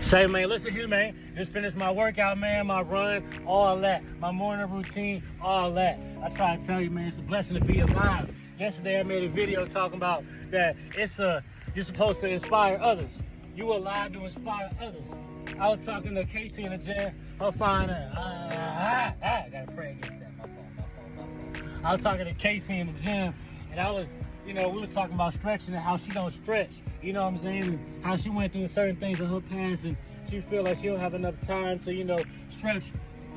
Say, man, listen here, man. Just finished my workout, man, my run, all that. My morning routine, all that. I try to tell you, man, it's a blessing to be alive. Yesterday, I made a video talking about that you're supposed to inspire others. You alive to inspire others. I was talking to Casey in the gym. Her fine I gotta pray against that. My fault. I was talking to Casey in the gym, and I was, we were talking about stretching and how she don't stretch. You know what I'm saying? And how she went through certain things in her past, and she feel like she don't have enough time to, stretch,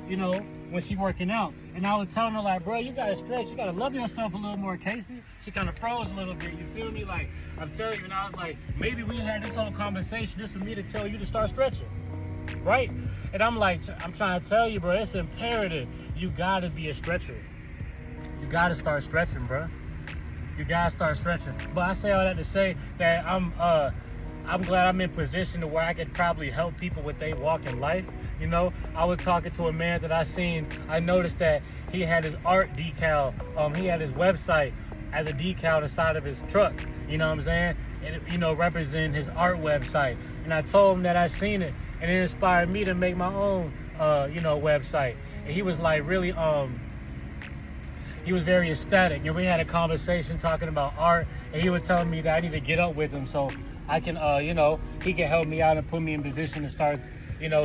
when she working out. And I was telling her, like, bro, you gotta stretch. You gotta love yourself a little more, Casey. She kind of froze a little bit. You feel me? Like, I'm telling you, and I was like, maybe we had this whole conversation just for me to tell you to start stretching, right? And I'm like, I'm trying to tell you, bro, it's imperative. You gotta be a stretcher. You gotta start stretching, bro. You gotta start stretching. But I say all that to say that I'm glad I'm in position to where I could probably help people with their walk in life. I was talking to a man that I seen. I noticed that he had his art decal. He had his website as a decal inside of his truck. You know what I'm saying? And representing his art website. And I told him that I seen it, and it inspired me to make my own, website. And he was like really he was very ecstatic, and we had a conversation talking about art, and he was telling me that I need to get up with him so I can, he can help me out and put me in position to start,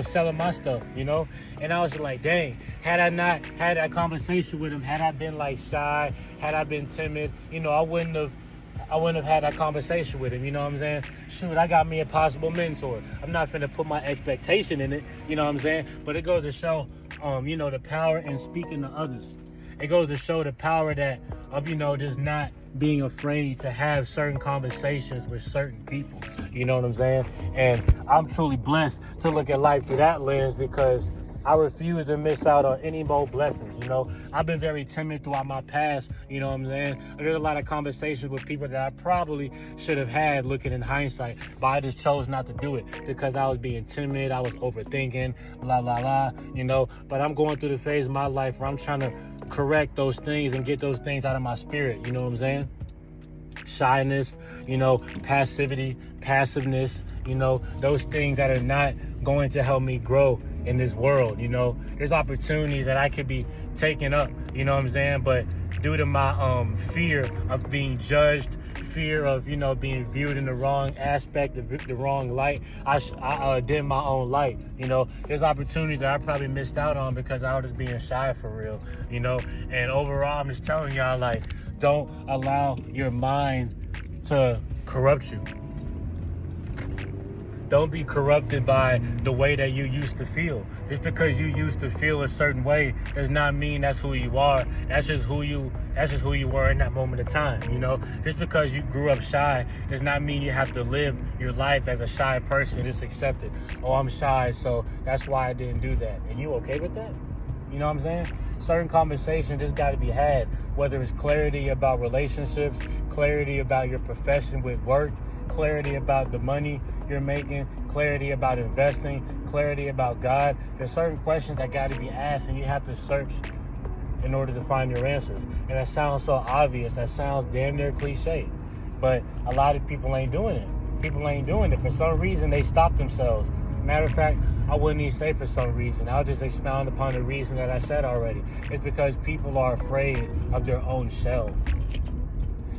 selling my stuff, And I was like, dang, had I not had that conversation with him, had I been like shy, had I been timid, I wouldn't have had that conversation with him, you know what I'm saying? Shoot, I got me a possible mentor. I'm not finna put my expectation in it, you know what I'm saying? But it goes to show, the power in speaking to others. It goes to show the power of just not being afraid to have certain conversations with certain people. You know what I'm saying? And I'm truly blessed to look at life through that lens, because I refuse to miss out on any more blessings. I've been very timid throughout my past. You know what I'm saying? There's a lot of conversations with people that I probably should have had looking in hindsight, but I just chose not to do it because I was being timid. I was overthinking, blah, blah, blah, But I'm going through the phase of my life where I'm trying to correct those things and get those things out of my spirit. You know what I'm saying? Shyness, passivity, passiveness, those things that are not going to help me grow in this world. There's opportunities that I could be taking up, you know what I'm saying? But due to my fear of being judged, fear of, being viewed in the wrong aspect, the wrong light, I dim my own light. There's opportunities that I probably missed out on because I was just being shy for real, And overall, I'm just telling y'all, like, don't allow your mind to corrupt you. Don't be corrupted by the way that you used to feel. Just because you used to feel a certain way does not mean that's who you are. That's just who you were in that moment of time, Just because you grew up shy does not mean you have to live your life as a shy person. Just accept it. Oh, I'm shy, so that's why I didn't do that. And you okay with that? You know what I'm saying? Certain conversations just got to be had, whether it's clarity about relationships, clarity about your profession with work, clarity about the money you're making, clarity about investing, clarity about God. There's certain questions that got to be asked, and you have to search in order to find your answers. And that sounds so obvious. That sounds damn near cliche. But a lot of people ain't doing it. People ain't doing it. For some reason, they stop themselves. Matter of fact, I wouldn't even say for some reason. I'll just expound upon the reason that I said already. It's because people are afraid of their own shell.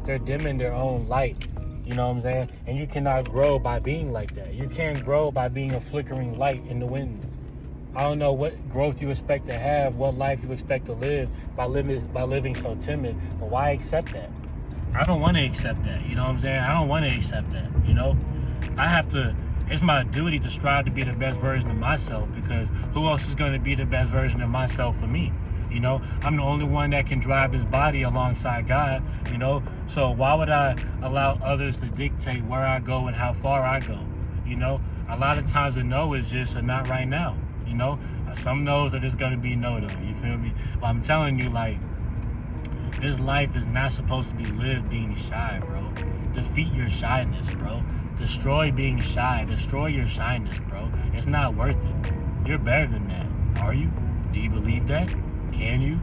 They're dimming their own light. You know what I'm saying? And you cannot grow by being like that. You can't grow by being a flickering light in the wind. I don't know what growth you expect to have, what life you expect to live by living so timid. But why accept that? I don't want to accept that. You know what I'm saying? I don't want to accept that. It's my duty to strive to be the best version of myself, because who else is going to be the best version of myself for me? I'm the only one that can drive this body alongside God, So why would I allow others to dictate where I go and how far I go? A lot of times a no is just a not right now, Some no's are just going to be no though, you feel me? But I'm telling you, like, this life is not supposed to be lived being shy, bro. Defeat your shyness, bro. Destroy being shy. Destroy your shyness, bro. It's not worth it. You're better than that. Are you? Do you believe that? Can you?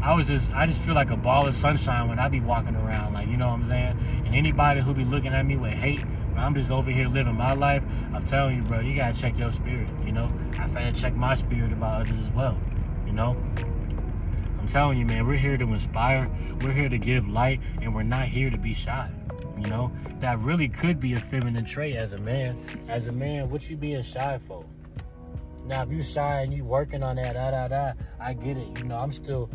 I just feel like a ball of sunshine when I be walking around, like, you know what I'm saying? And anybody who be looking at me with hate I'm just over here living my life. I'm telling you, bro, you gotta check your spirit, you know? I've had to check my spirit about others as well, you know? I'm telling you, man, we're here to inspire. We're here to give light, and we're not here to be shy, you know? That really could be a feminine trait as a man. As a man, what you being shy for? Now, if you shy and you working on that, I get it. You know, I'm still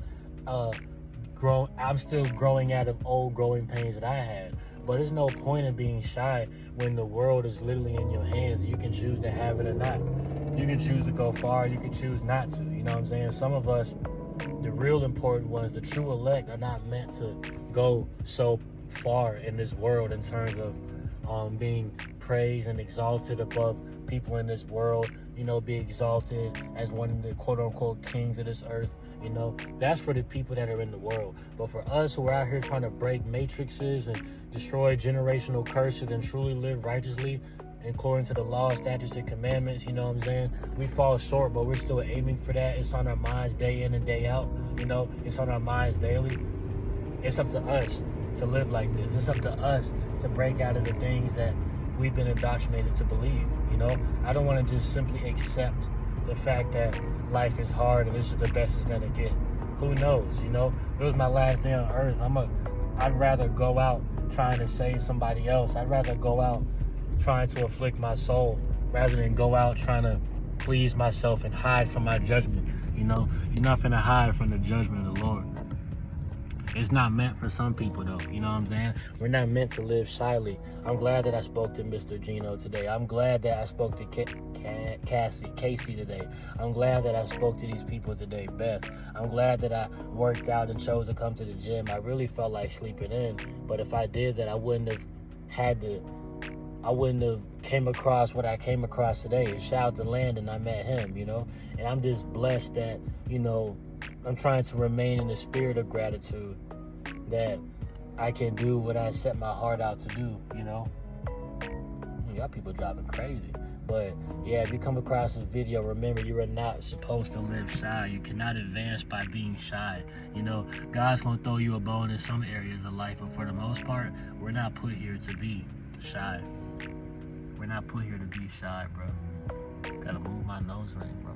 growing out of old growing pains that I had. But there's no point in being shy when the world is literally in your hands. You can choose to have it or not. You can choose to go far. You can choose not to. You know what I'm saying? Some of us, the real important ones, the true elect, are not meant to go so far in this world in terms of being praised and exalted above people in this world. You know, be exalted as one of the quote-unquote kings of this earth. You know, that's for the people that are in the world. But for us who are out here trying to break matrices and destroy generational curses and truly live righteously according to the law, statutes, and commandments, you know what I'm saying? We fall short, but we're still aiming for that. It's on our minds day in and day out. You know, it's on our minds daily. It's up to us to live like this. It's up to us to break out of the things that we've been indoctrinated to believe, you know? I don't want to just simply accept the fact that life is hard and this is the best it's gonna get. Who knows, you know? If it was my last day on earth, I'd rather go out trying to save somebody else. I'd rather go out trying to afflict my soul rather than go out trying to please myself and hide from my judgment, you know? You're not finna hide from the judgment of the Lord. It's not meant for some people, though. You know what I'm saying? We're not meant to live shyly. I'm glad that I spoke to Mr. Gino today. I'm glad that I spoke to Casey today. I'm glad that I spoke to these people today, Beth. I'm glad that I worked out and chose to come to the gym. I really felt like sleeping in. But if I did that, I wouldn't have came across what I came across today. Shout out to Landon, I met him, you know? And I'm just blessed that, you know, I'm trying to remain in the spirit of gratitude that I can do what I set my heart out to do, you know? Y'all people driving crazy. But yeah, if you come across this video, remember you are not supposed to live shy. You cannot advance by being shy. You know, God's gonna throw you a bone in some areas of life, but for the most part, we're not put here to be shy. We're not put here to be shy, bro. Gotta move my nose ring, bro.